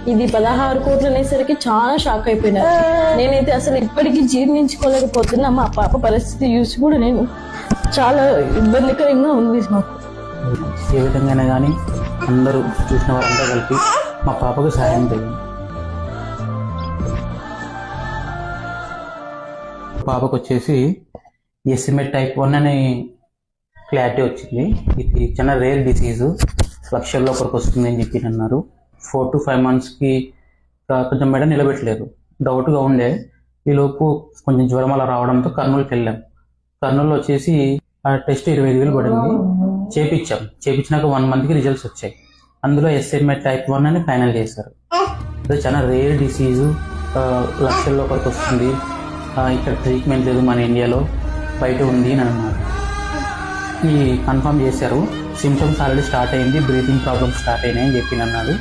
ఇది 16 కోట్లు అనేసరికి చాలా షాక్ అయిపోయినా. నేనైతే అసలు ఇప్పటికీ జీర్ణించుకోలేకపోతున్నా. మా పాప పరిస్థితి చూసి కూడా నేను చాలా ఇబ్బందికరంగా ఉంది నాకు. ఏ విధంగానే కానీ అందరూ చూసిన వారంతా కలిపి మా పాపకు సహాయం చేయండి. పాపకు వచ్చేసి SMA type 1 అనే క్లారిటీ వచ్చింది. ఇది చాలా రేర్ డిసీజు, లక్షల్లో ఒకరికి వస్తుంది అని చెప్పి అన్నారు. 4 to 5 monthsకి కొంచెం మేడం నిలబెట్టలేదు, డౌట్గా ఉండే. ఈలోపు కొంచెం జ్వరం అలా రావడంతో కర్నూలుకి వెళ్ళాం. కర్నూలులో వచ్చేసి ఆ టెస్ట్ 25,000 పడింది. చేపించినాక 1 monthకి రిజల్ట్స్ వచ్చాయి. అందులో SMA type 1 అని ఫైనల్ చేశారు. అది చాలా రేర్ డిసీజు, లక్షల్లో ఒకరికి వస్తుంది, ఇక్కడ ట్రీట్మెంట్ లేదు మన ఇండియాలో, బయట ఉంది అని అన్నారు. ఈ కన్ఫర్మ్ చేశారు. సిమ్టమ్స్ ఆల్రెడీ స్టార్ట్ అయింది, బ్రీతింగ్ ప్రాబ్లమ్స్ స్టార్ట్ అయినాయి అని చెప్పి అన్నాడు.